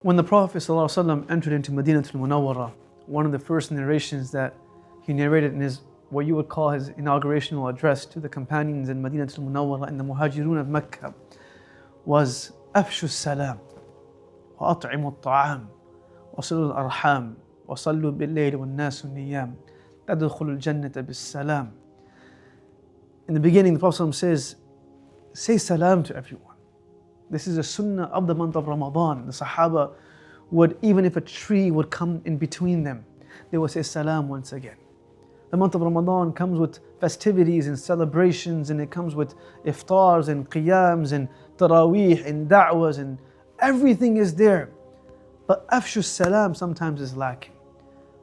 When the Prophet ﷺ entered into Madinah al-Munawwara, one of the first narrations that he narrated in his, what you would call his inaugurational address to the companions in Madinah al-Munawwara and the Muhajirun of Mecca was أفشوا السلام وأطعموا الطعام وصلوا الأرحام وصلوا بالليل والناس نيام تدخلوا الجنة بالسلام. In the beginning, the Prophet ﷺ says, say salam to everyone. This is a sunnah of the month of Ramadan. The Sahaba would, even if a tree would come in between them, they would say salam once again. The month of Ramadan comes with festivities and celebrations, and it comes with iftars and qiyams and taraweeh and da'was, and everything is there. But afshu salam sometimes is lacking.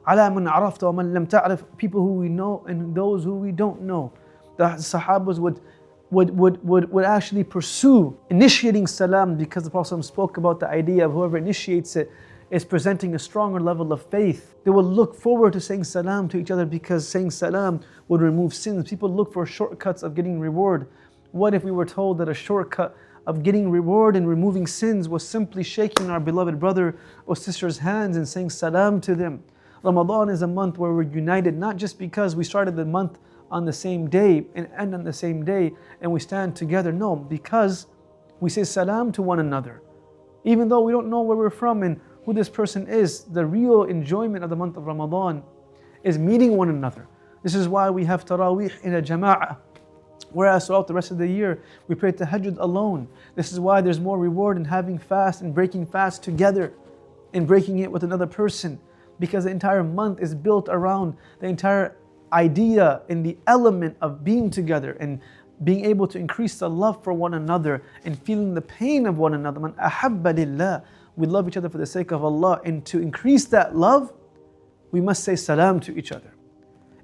Ala man arafta wa man lam ta'rif, people who we know and those who we don't know. The Sahabas would actually pursue initiating salam, because the Prophet spoke about the idea of whoever initiates it is presenting a stronger level of faith. They will look forward to saying salam to each other, because saying salam would remove sins. People look for shortcuts of getting reward. What if we were told that a shortcut of getting reward and removing sins was simply shaking our beloved brother or sister's hands and saying salam to them? Ramadan is a month where we're united, not just because we started the month on the same day and end on the same day and we stand together. No, because we say salam to one another. Even though we don't know where we're from and who this person is, the real enjoyment of the month of Ramadan is meeting one another. This is why we have taraweeh in a jama'ah, whereas throughout the rest of the year we pray tahajjud alone. This is why there's more reward in having fast and breaking fast together and breaking it with another person, because the entire month is built around the entire idea and the element of being together and being able to increase the love for one another and feeling the pain of one another. Man ahabba lillah, we love each other for the sake of Allah, and to increase that love, we must say salam to each other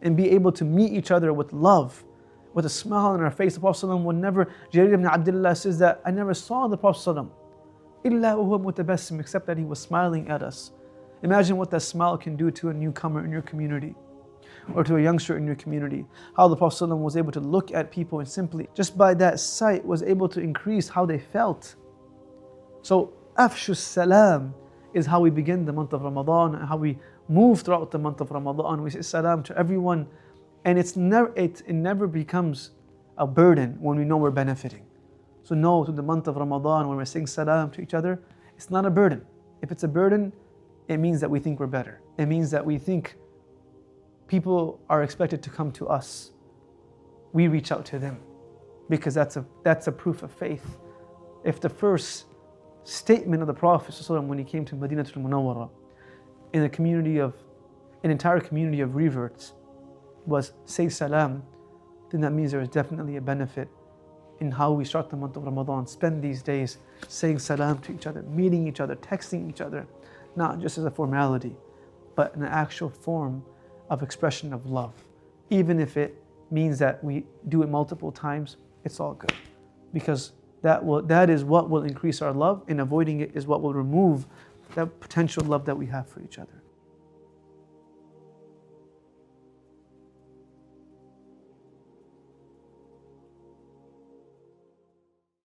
and be able to meet each other with love, with a smile on our face. The Prophet ﷺ would never, Jarir ibn Abdullah says that, I never saw the Prophet ﷺ illa huwa mutabassim, except that he was smiling at us. Imagine what that smile can do to a newcomer in your community, or to a youngster in your community. How the Prophet ﷺ was able to look at people and simply, just by that sight, was able to increase how they felt. So, afshu salam is how we begin the month of Ramadan, and how we move throughout the month of Ramadan. We say salam to everyone, and it never becomes a burden when we know we're benefiting. So know, to the month of Ramadan, when we're saying salam to each other, it's not a burden. If it's a burden, it means that we think we're better. It means that we think people are expected to come to us. We reach out to them, because that's a proof of faith. If the first statement of the Prophet ﷺ when he came to Madinah al-Munawwara, in an entire community of reverts, was say salam, then that means there is definitely a benefit in how we start the month of Ramadan. Spend these days saying salam to each other, meeting each other, texting each other, not just as a formality, but an actual form of expression of love. Even if it means that we do it multiple times, it's all good, because that is what will increase our love, and avoiding it is what will remove that potential love that we have for each other.